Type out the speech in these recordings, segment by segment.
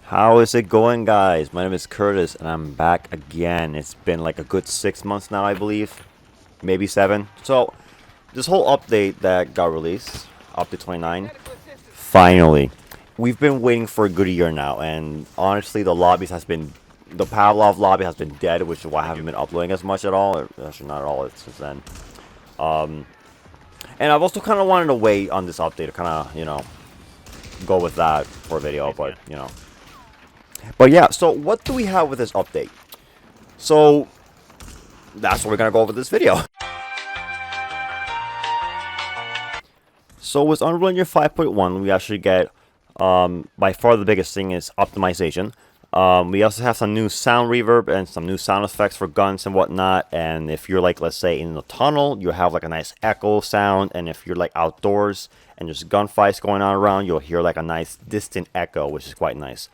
How is it going, guys? My name is Curtis, and I'm back again. It's been like a good 6 months now, I believe. Maybe 7. So, this whole update that got released, update 29, finally. We've been waiting for a good year now, and honestly, the Pavlov lobby has been dead, which is why I haven't been uploading as much at all. Or actually, not at all since then. And I've also kind of wanted to wait on this update to kind of, go with that for a video, but. But yeah, so what do we have with this update? So that's what we're gonna go over this video. So with Unreal Engine 5.1, we actually get by far the biggest thing is optimization. We also have some new sound reverb and some new sound effects for guns and whatnot. And if you're like, let's say, in the tunnel, you have like a nice echo sound. And if you're like outdoors and there's gunfights going on around, you'll hear like a nice distant echo, which is quite nice.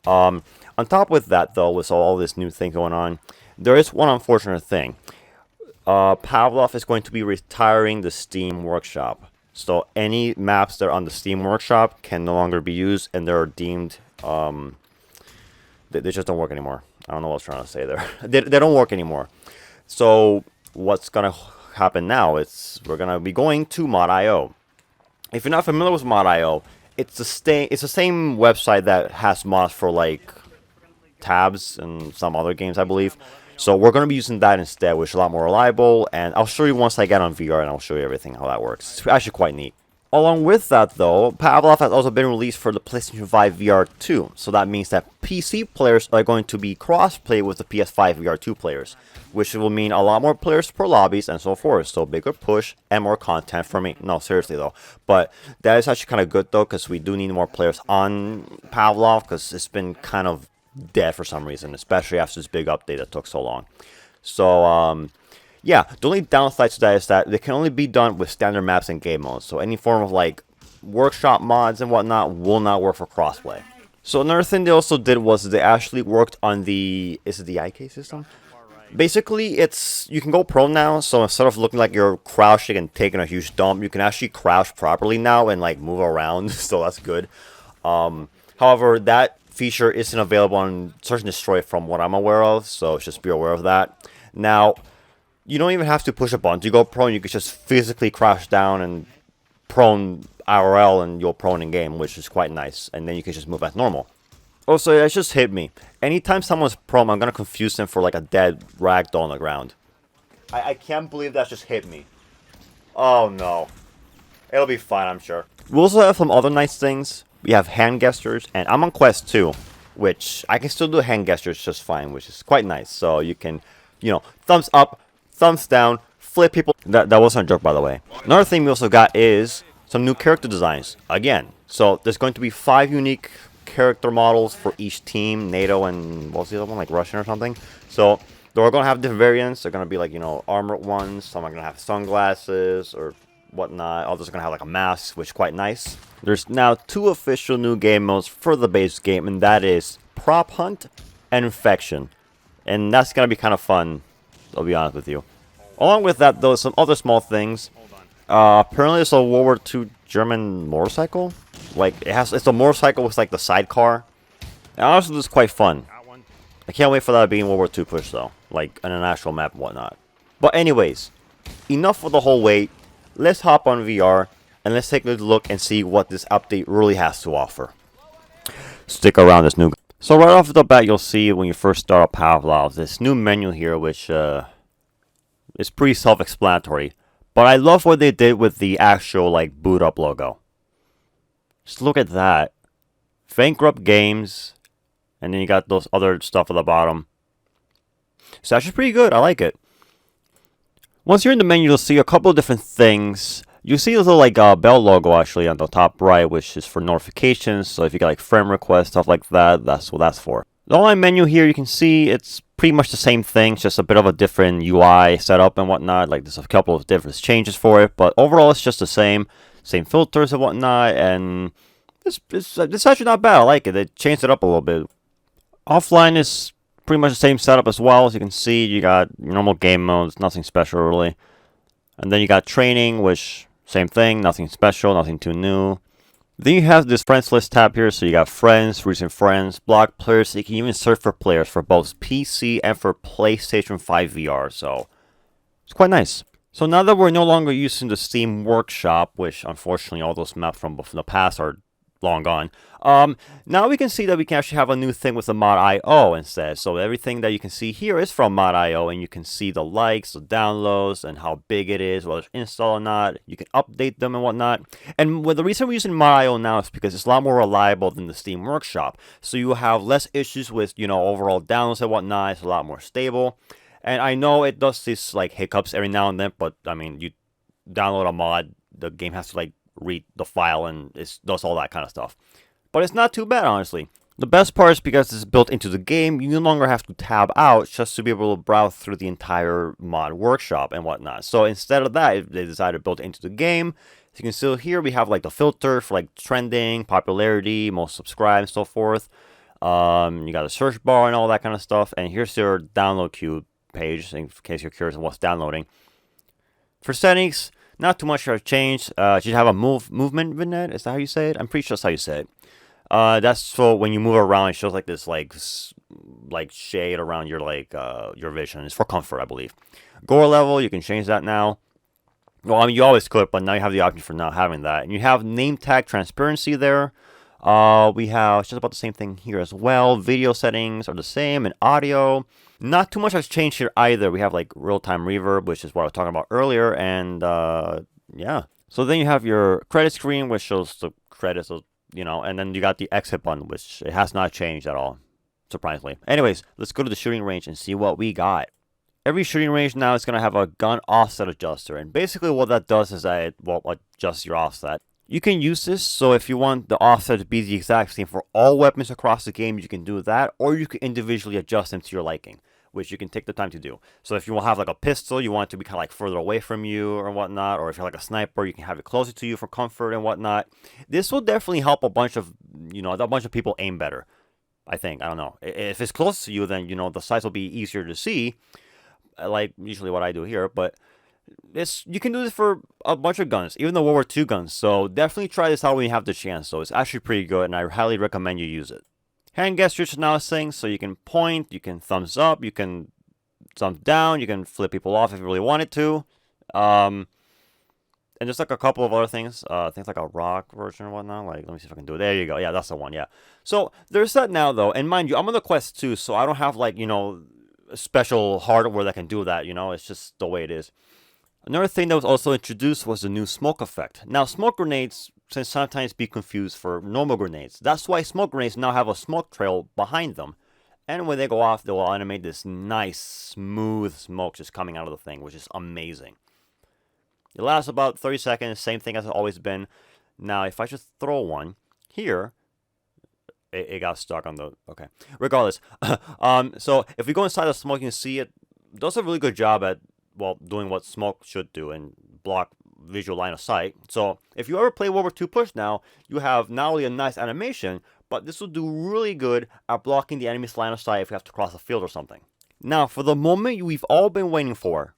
On top of that, though, with all this new thing going on, there is one unfortunate thing. Pavlov is going to be retiring the Steam Workshop. So any maps that are on the Steam Workshop can no longer be used, and they're deemed, they just don't work anymore. I don't know what I was trying to say there. They don't work anymore. So what's going to happen now is we're going to be going to Mod.io. If you're not familiar with Mod.io, it's the same website that has mods for like tabs and some other games, I believe. So we're going to be using that instead, which is a lot more reliable. And I'll show you once I get on VR, and I'll show you everything how that works. It's actually quite neat. Along with that, though, Pavlov has also been released for the PlayStation 5 VR 2. So that means that PC players are going to be cross-play with the PS5 VR 2 players, which will mean a lot more players per lobbies and so forth. So bigger push and more content for me. No, seriously, though. But that is actually kind of good, though, because we do need more players on Pavlov, because it's been kind of dead for some reason, especially after this big update that took so long. So, yeah, the only downside to that is that they can only be done with standard maps and game modes. So any form of like workshop mods and whatnot will not work for crossplay. So another thing they also did was they actually worked on is it the IK system? Basically, you can go pro now. So instead of looking like you're crouching and taking a huge dump, you can actually crouch properly now and like move around. So that's good. However, that feature isn't available on Search and Destroy from what I'm aware of. So just be aware of that. Now, you don't even have to push a button to go prone. You can just physically crouch down and prone IRL, and you'll prone in game, which is quite nice. And then you can just move as normal. Also, it just hit me. Anytime someone's prone, I'm gonna confuse them for like a dead ragdoll on the ground. I can't believe that just hit me. Oh no. It'll be fine, I'm sure. We also have some other nice things. We have hand gestures, and I'm on Quest 2, which I can still do hand gestures just fine, which is quite nice. So you can, thumbs up, thumbs down, flip people. That wasn't a joke, by the way. Another thing we also got is some new character designs. Again, so there's going to be 5 unique character models for each team, NATO and what's the other one, like Russian or something. So they're going to have different variants. They're going to be like, armored ones. Some are going to have sunglasses or whatnot. Others are going to have like a mask, which is quite nice. There's now 2 official new game modes for the base game, and that is Prop Hunt and Infection. And that's going to be kind of fun, I'll be honest with you. Along with that, though, some other small things. Apparently, it's a World War II German motorcycle. Like, it's a motorcycle with, like, the sidecar. And honestly, this is quite fun. I can't wait for that to be in World War II push, though. Like, on an actual map and whatnot. But anyways, enough for the whole wait. Let's hop on VR, and let's take a look and see what this update really has to offer. Stick around, this new... So right off the bat, you'll see when you first start up Pavlov, this new menu here, which is pretty self-explanatory. But I love what they did with the actual, like, boot up logo. Just look at that. Bankrupt Games. And then you got those other stuff at the bottom. It's actually pretty good. I like it. Once you're in the menu, you'll see a couple of different things. You see a little, like, bell logo, actually, on the top right, which is for notifications. So if you got, like, friend requests, stuff like that, that's what that's for. The online menu here, you can see it's pretty much the same thing, just a bit of a different UI setup and whatnot. Like, there's a couple of different changes for it, but overall, it's just the same filters and whatnot, and it's actually not bad. I like it. They changed it up a little bit. Offline is pretty much the same setup as well. As you can see, you got normal game modes, nothing special really. And then you got training, which, same thing, nothing special, nothing too new. Then you have this friends list tab here, so you got friends, recent friends, block players, so you can even search for players for both PC and for PlayStation 5 VR, so it's quite nice. So now that we're no longer using the Steam Workshop, which unfortunately all those maps from the past are long gone, now we can see that we can actually have a new thing with the mod.io instead. So everything that you can see here is from mod.io, and you can see the likes, the downloads, and how big it is, whether it's installed or not. You can update them and whatnot. And the reason we're using mod.io now is because it's a lot more reliable than the Steam Workshop. So you have less issues with, overall downloads and whatnot. It's a lot more stable. And I know it does these like hiccups every now and then, but I mean, you download a mod, the game has to like read the file and it does all that kind of stuff. But it's not too bad, honestly. The best part is because it's built into the game, you no longer have to tab out just to be able to browse through the entire mod workshop and whatnot. So instead of that, they decided to build it into the game. As you can see here, we have like the filter for like trending, popularity, most subscribed, and so forth. You got a search bar and all that kind of stuff. And here's your download queue page in case you're curious on what's downloading. For settings, not too much has changed. You have a movement vignette. Is that how you say it? I'm pretty sure that's how you say it. That's so when you move around, it shows like this like shade around your your vision. It's for comfort, I believe. Gore level, you can change that now. Well, I mean, you always could, but now you have the option for not having that. And you have name tag transparency there. We have just about the same thing here as well. Video settings are the same, and audio. Not too much has changed here either. We have like real-time reverb, which is what I was talking about earlier, and yeah. So then you have your credit screen, which shows the credits, and then you got the exit button, which it has not changed at all, surprisingly. Anyways, let's go to the shooting range and see what we got. Every shooting range now is going to have a gun offset adjuster, and basically what that does is that it will adjust your offset. You can use this, so if you want the offset to be the exact same for all weapons across the game, you can do that, or you can individually adjust them to your liking, which you can take the time to do. So if you will have like a pistol, you want it to be kind of like further away from you or whatnot, or if you're like a sniper, you can have it closer to you for comfort and whatnot. This will definitely help a bunch of people aim better, I think. I don't know. If it's close to you, then, the sights will be easier to see, like usually what I do here, but you can do this for a bunch of guns, even the World War II guns. So definitely try this out when you have the chance. So it's actually pretty good, and I highly recommend you use it. Hand gestures now is thing, so you can point, you can thumbs up, you can thumbs down, you can flip people off if you really wanted to. And just like a couple of other things, things like a rock version or whatnot. Like, let me see if I can do it. There you go. Yeah, that's the one. Yeah. So there's that now, though. And mind you, I'm on the Quest 2, so I don't have like special hardware that can do that. It's just the way it is. Another thing that was also introduced was the new smoke effect. Now, smoke grenades can sometimes be confused for normal grenades. That's why smoke grenades now have a smoke trail behind them. And when they go off, they will animate this nice, smooth smoke just coming out of the thing, which is amazing. It lasts about 30 seconds, same thing as it's always been. Now, if I just throw one here, it got stuck on the... Okay. Regardless. So, if we go inside the smoke, you can see it does a really good job at doing what smoke should do and block visual line of sight. So if you ever play World War II Push now, you have not only a nice animation, but this will do really good at blocking the enemy's line of sight if you have to cross a field or something. Now, for the moment we've all been waiting for,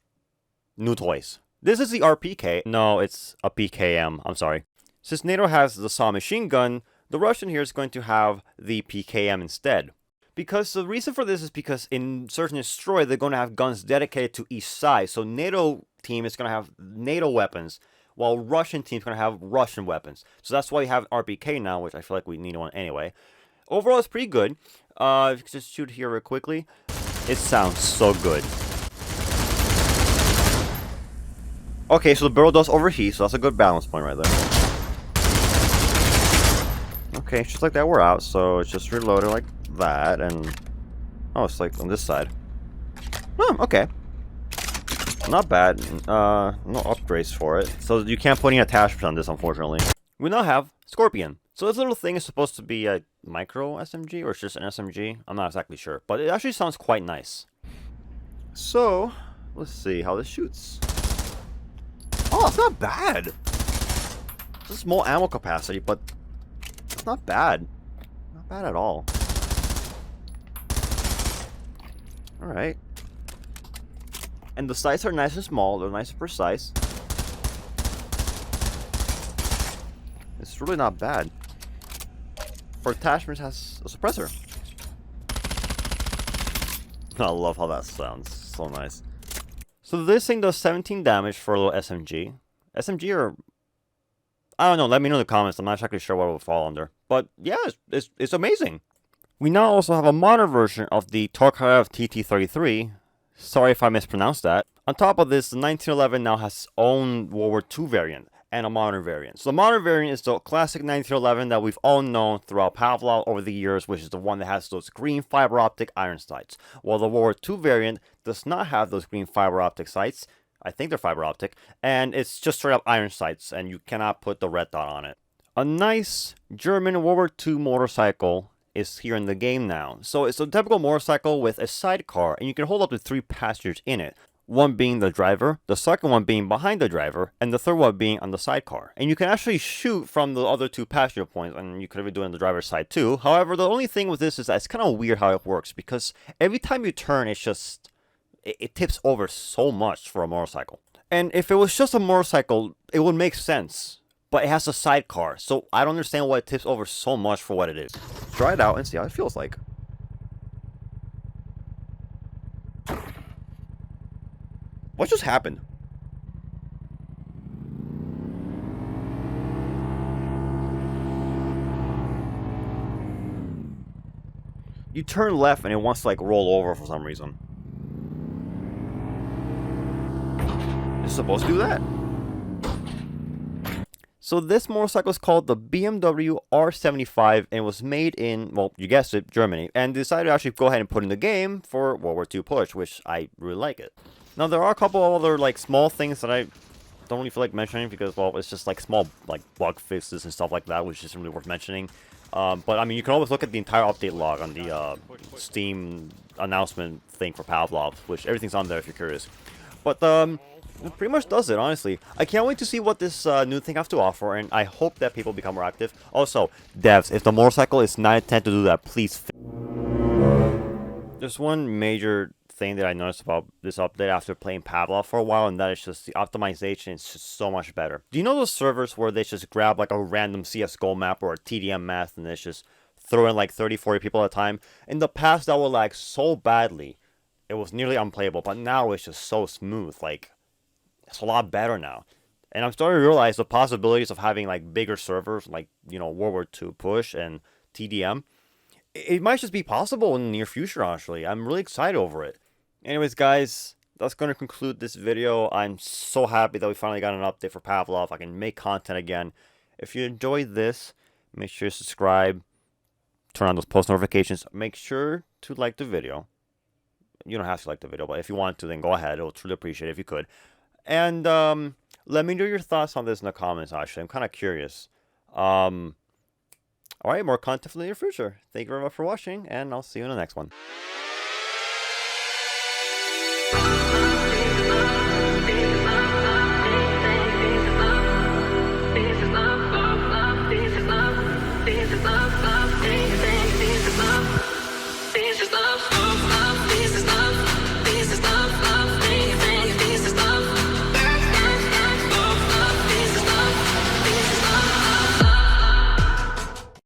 new toys. This is the RPK. No, it's a PKM. I'm sorry. Since NATO has the SAW machine gun, the Russian here is going to have the PKM instead. Because the reason for this is because in Search and Destroy, they're going to have guns dedicated to each side. So NATO team is going to have NATO weapons, while Russian team is going to have Russian weapons. So that's why we have RPK now, which I feel like we need one anyway. Overall, it's pretty good. If you could just shoot here real quickly. It sounds so good. Okay, so the barrel does overheat, so that's a good balance point right there. Okay, just like that, we're out. So it's just reloaded like that, and oh, it's like on this side. Oh, okay, not bad. No upgrades for it, so you can't put any attachments on this, unfortunately. We now have Scorpion. So this little thing is supposed to be a micro SMG, or it's just an SMG. I'm not exactly sure, but it actually sounds quite nice. So let's see how this shoots. Oh, it's not bad. It's a small ammo capacity, but it's not bad. Not bad at all. Alright. And the sights are nice and small. They're nice and precise. This it's really not bad. For attachments, has a suppressor. I love how that sounds. So nice. So this thing does 17 damage for a little SMG. SMG or... I don't know, let me know in the comments. I'm not exactly sure what it will fall under. But yeah, it's amazing. We now also have a modern version of the Tokarev TT-33. Sorry if I mispronounced that. On top of this, the 1911 now has its own World War II variant and a modern variant. So the modern variant is the classic 1911 that we've all known throughout Pavlov over the years, which is the one that has those green fiber optic iron sights. While the World War II variant does not have those green fiber optic sights. I think they're fiber optic, and it's just straight up iron sights, and you cannot put the red dot on it. A nice German World War II motorcycle is here in the game now. So it's a typical motorcycle with a sidecar, and you can hold up to 3 passengers in it. One being the driver, the second one being behind the driver, and the third one being on the sidecar. And you can actually shoot from the other 2 passenger points, and you could even do it on the driver's side too. However, the only thing with this is that it's kind of weird how it works, because every time you turn, it's just... It tips over so much for a motorcycle. And if it was just a motorcycle, it would make sense. But it has a sidecar, so I don't understand why it tips over so much for what it is. Try it out and see how it feels like. What just happened? You turn left and it wants to like roll over for some reason. It's supposed to do that. So this motorcycle is called the BMW R75 and it was made in, well, you guessed it, Germany. And decided to actually go ahead and put in the game for World War II push, which I really like it. Now there are a couple of other like small things that I don't really feel like mentioning because, well, it's just like small like bug fixes and stuff like that, which isn't really worth mentioning. But I mean, you can always look at the entire update log on the Steam announcement thing for Pavlov, which everything's on there if you're curious. But it pretty much does it, honestly. I can't wait to see what this new thing has to offer, and I hope that people become more active. Also, devs, if the motorcycle is not intended to do that, please. There's one major thing that I noticed about this update after playing Pavlov for a while, and that is just the optimization is just so much better. Do you know those servers where they just grab like a random CSGO map or a TDM map and they just throw in like 30-40 people at a time? In the past, that would lag so badly. It was nearly unplayable, but now it's just so smooth. Like, it's a lot better now. And I'm starting to realize the possibilities of having like bigger servers, like, you know, World War II push and TDM. It might just be possible in the near future, honestly. I'm really excited over it. Anyways, guys, that's going to conclude this video. I'm so happy that we finally got an update for Pavlov. I can make content again. If you enjoyed this, make sure to subscribe, turn on those post notifications. Make sure to like the video. You don't have to like the video, but if you want to, then go ahead. I'll truly appreciate it if you could. And let me know your thoughts on this in the comments, actually. I'm kind of curious. Alright, more content for the near future. Thank you very much for watching, and I'll see you in the next one. This is love.